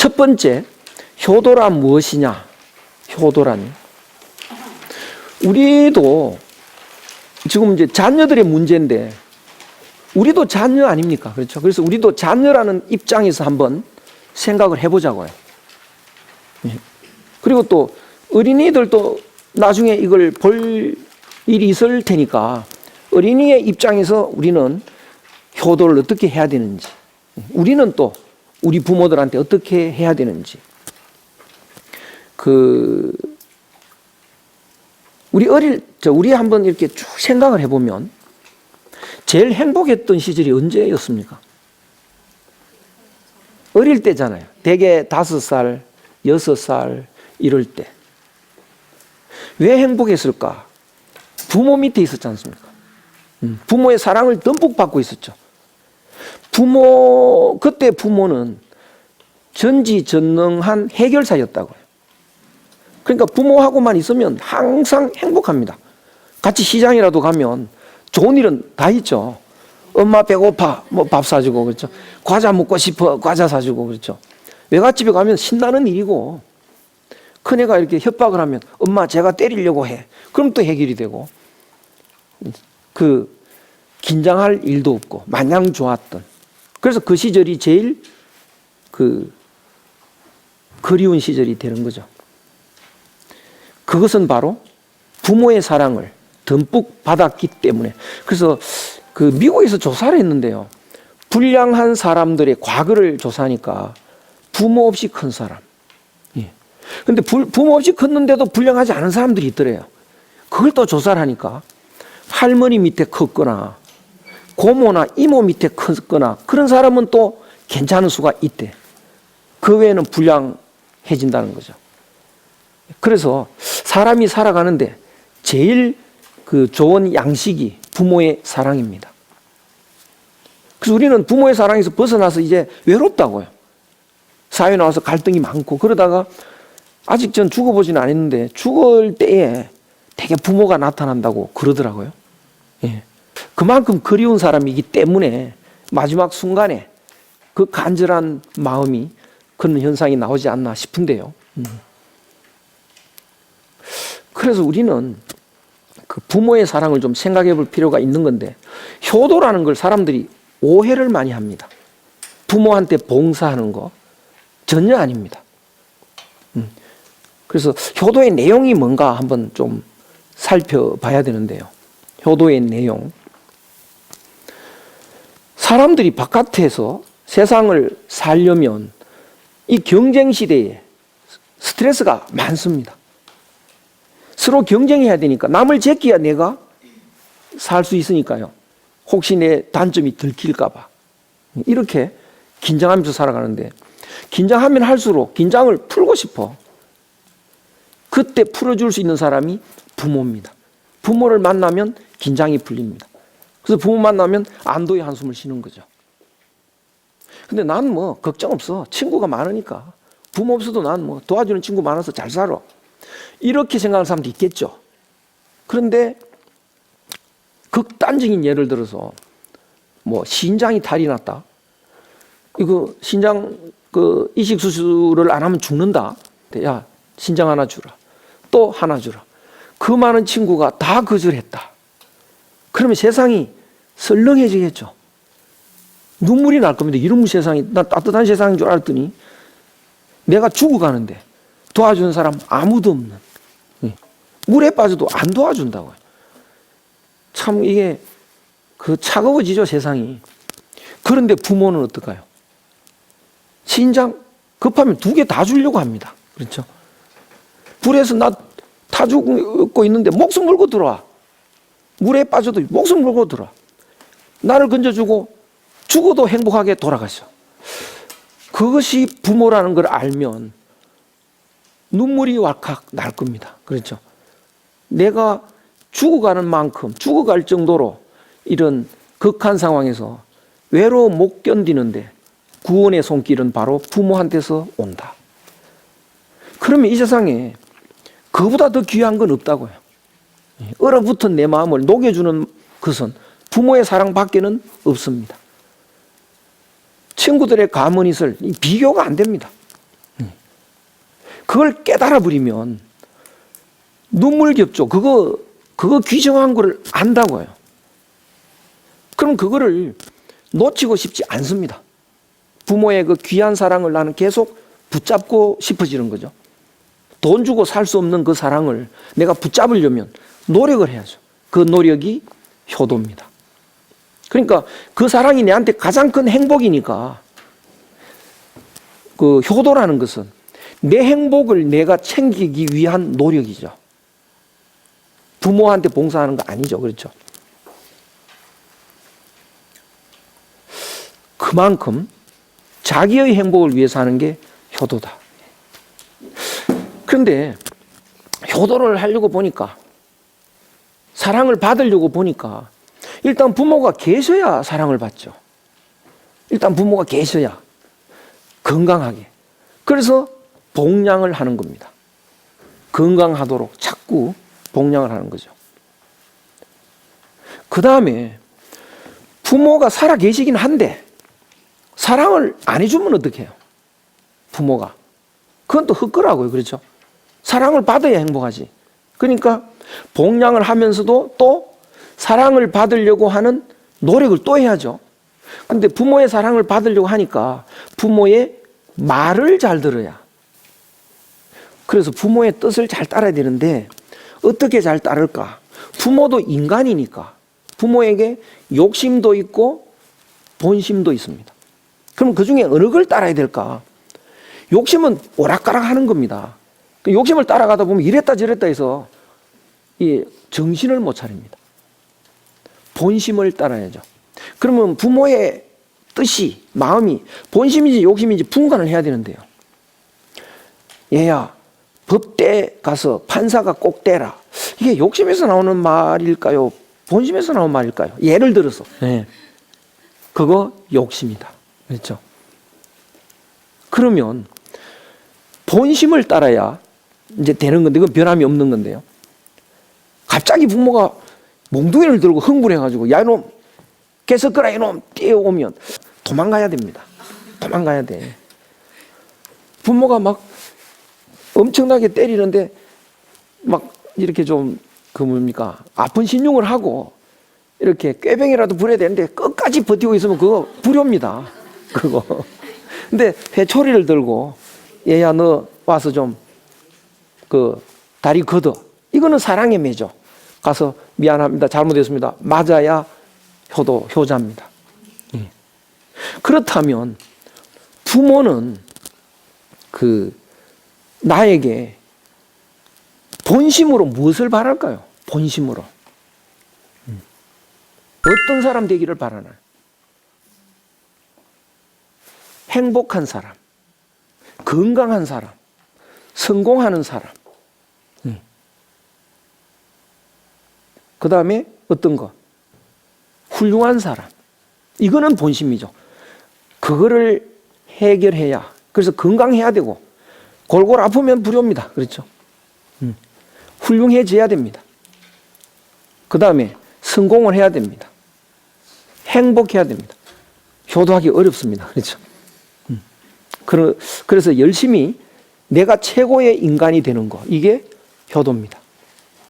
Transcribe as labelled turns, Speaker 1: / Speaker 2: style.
Speaker 1: 첫 번째, 효도란 무엇이냐? 효도란 우리도 지금 이제 자녀들의 문제인데 우리도 자녀 아닙니까? 그렇죠? 그래서 우리도 자녀라는 입장에서 한번 생각을 해보자고요. 그리고 또 어린이들도 나중에 이걸 볼 일이 있을 테니까 어린이의 입장에서 우리는 효도를 어떻게 해야 되는지, 우리는 또 우리 부모들한테 어떻게 해야 되는지, 우리 한번 이렇게 쭉 생각을 해보면 제일 행복했던 시절이 언제였습니까? 어릴 때잖아요. 대개 5살, 6살 이럴 때. 왜 행복했을까? 부모 밑에 있었지 않습니까? 부모의 사랑을 듬뿍 받고 있었죠. 그때 부모는 전지전능한 해결사였다고요. 그러니까 부모하고만 있으면 항상 행복합니다. 같이 시장이라도 가면 좋은 일은 다 있죠. 엄마 배고파, 뭐 밥 사주고, 그렇죠. 과자 먹고 싶어, 과자 사주고, 그렇죠. 외갓집에 가면 신나는 일이고, 큰애가 이렇게 협박을 하면 엄마 제가 때리려고 해. 그럼 또 해결이 되고, 긴장할 일도 없고 마냥 좋았던. 그래서 그 시절이 제일 그리운 시절이 되는 거죠. 그것은 바로 부모의 사랑을 듬뿍 받았기 때문에. 그래서 미국에서 조사를 했는데요. 불량한 사람들의 과거를 조사하니까 부모 없이 큰 사람. 근데 부모 없이 컸는데도 불량하지 않은 사람들이 있더래요. 그걸 또 조사를 하니까 할머니 밑에 컸거나 고모나 이모 밑에 컸거나 그런 사람은 또 괜찮은 수가 있대. 그 외에는 불량해진다는 거죠. 그래서 사람이 살아가는데 제일 좋은 양식이 부모의 사랑입니다. 그래서 우리는 부모의 사랑에서 벗어나서 이제 외롭다고요. 사회에 나와서 갈등이 많고 그러다가 아직 전 죽어보지는 않았는데 죽을 때에 되게 부모가 나타난다고 그러더라고요. 예. 그만큼 그리운 사람이기 때문에 마지막 순간에 그 간절한 마음이 그런 현상이 나오지 않나 싶은데요. 그래서 우리는 부모의 사랑을 좀 생각해 볼 필요가 있는 건데 효도라는 걸 사람들이 오해를 많이 합니다. 부모한테 봉사하는 거 전혀 아닙니다. 그래서 효도의 내용이 뭔가 한번 좀 살펴봐야 되는데요. 효도의 내용. 사람들이 바깥에서 세상을 살려면 이 경쟁 시대에 스트레스가 많습니다. 서로 경쟁해야 되니까 남을 제끼야 내가 살 수 있으니까요. 혹시 내 단점이 들킬까 봐. 이렇게 긴장하면서 살아가는데 긴장하면 할수록 긴장을 풀고 싶어. 그때 풀어줄 수 있는 사람이 부모입니다. 부모를 만나면 긴장이 풀립니다. 그래서 부모 만나면 안도의 한숨을 쉬는 거죠. 근데 난 뭐 걱정 없어. 친구가 많으니까. 부모 없어도 난 뭐 도와주는 친구 많아서 잘 살아. 이렇게 생각하는 사람도 있겠죠. 그런데 극단적인 예를 들어서 뭐 신장이 탈이 났다. 이거 신장 이식 수술을 안 하면 죽는다. 야, 신장 하나 주라. 또 하나 주라. 그 많은 친구가 다 거절했다. 그러면 세상이 설렁해지겠죠. 눈물이 날 겁니다. 이런 세상이, 난 따뜻한 세상인 줄 알았더니 내가 죽어가는데 도와주는 사람 아무도 없는. 물에 빠져도 안 도와준다고요. 참 이게 차가워지죠, 세상이. 그런데 부모는 어떨까요? 신장 급하면 2개 다 주려고 합니다. 그렇죠? 불에서 나 타 죽고 있는데 목숨 걸고 들어와. 물에 빠져도 목숨 걸고 들어와. 나를 건져주고 죽어도 행복하게 돌아가셔. 그것이 부모라는 걸 알면 눈물이 왈칵 날 겁니다. 그렇죠? 내가 죽어가는 만큼 죽어갈 정도로 이런 극한 상황에서 외로움 못 견디는데 구원의 손길은 바로 부모한테서 온다. 그러면 이 세상에 그보다 더 귀한 건 없다고요. 얼어붙은 내 마음을 녹여주는 것은 부모의 사랑밖에는 없습니다. 친구들의 가문이슬 비교가 안 됩니다. 그걸 깨달아 버리면 눈물겹죠. 그거 귀정한 거를 안다고요. 그럼 그거를 놓치고 싶지 않습니다. 부모의 그 귀한 사랑을 나는 계속 붙잡고 싶어지는 거죠. 돈 주고 살 수 없는 그 사랑을 내가 붙잡으려면 노력을 해야죠. 그 노력이 효도입니다. 그러니까 그 사랑이 내한테 가장 큰 행복이니까 그 효도라는 것은 내 행복을 내가 챙기기 위한 노력이죠. 부모한테 봉사하는 거 아니죠. 그렇죠? 그만큼 자기의 행복을 위해서 하는 게 효도다. 그런데 효도를 하려고 보니까, 사랑을 받으려고 보니까 일단 부모가 계셔야 사랑을 받죠. 일단 부모가 계셔야 건강하게. 그래서 봉양을 하는 겁니다. 건강하도록 자꾸 봉양을 하는 거죠. 그 다음에 부모가 살아 계시긴 한데 사랑을 안 해주면 어떡 해요? 부모가. 그건 또 헛거라고요. 그렇죠? 사랑을 받아야 행복하지. 그러니까 봉양을 하면서도 또 사랑을 받으려고 하는 노력을 또 해야죠. 근데 부모의 사랑을 받으려고 하니까 부모의 말을 잘 들어야. 그래서 부모의 뜻을 잘 따라야 되는데 어떻게 잘 따를까? 부모도 인간이니까 부모에게 욕심도 있고 본심도 있습니다. 그럼 그 중에 어느 걸 따라야 될까? 욕심은 오락가락 하는 겁니다. 그 욕심을 따라가다 보면 이랬다 저랬다 해서 이 정신을 못 차립니다. 본심을 따라야죠. 그러면 부모의 뜻이, 마음이 본심인지 욕심인지 분간을 해야 되는데요. 얘야, 법대 가서 판사가 꼭 떼라. 이게 욕심에서 나오는 말일까요? 본심에서 나오는 말일까요? 예를 들어서. 네. 그거 욕심이다. 그렇죠? 그러면 본심을 따라야 이제 되는 건데, 그건 변함이 없는 건데요. 갑자기 부모가 몽둥이를 들고 흥분해가지고 야 이놈 개석거라 이놈 뛰어오면 도망가야 됩니다. 도망가야 돼. 부모가 막 엄청나게 때리는데 막 이렇게 좀 그 뭡니까 아픈 신용을 하고 이렇게 꾀병이라도 부려야 되는데 끝까지 버티고 있으면 그거 불효입니다. 그거. 근데 회초리를 들고 얘야 너 와서 좀 그 다리 걷어. 이거는 사랑의 매죠. 가서 미안합니다. 잘못했습니다. 맞아야 효자입니다. 예. 그렇다면 부모는 그 나에게 본심으로 무엇을 바랄까요? 본심으로. 어떤 사람 되기를 바라나요? 행복한 사람, 건강한 사람, 성공하는 사람. 그 다음에 어떤 거? 훌륭한 사람. 이거는 본심이죠. 그거를 해결해야. 그래서 건강해야 되고 골골 아프면 불효입니다. 그렇죠? 훌륭해져야 됩니다. 그 다음에 성공을 해야 됩니다. 행복해야 됩니다. 효도하기 어렵습니다. 그렇죠? 그래서 열심히 내가 최고의 인간이 되는 거, 이게 효도입니다.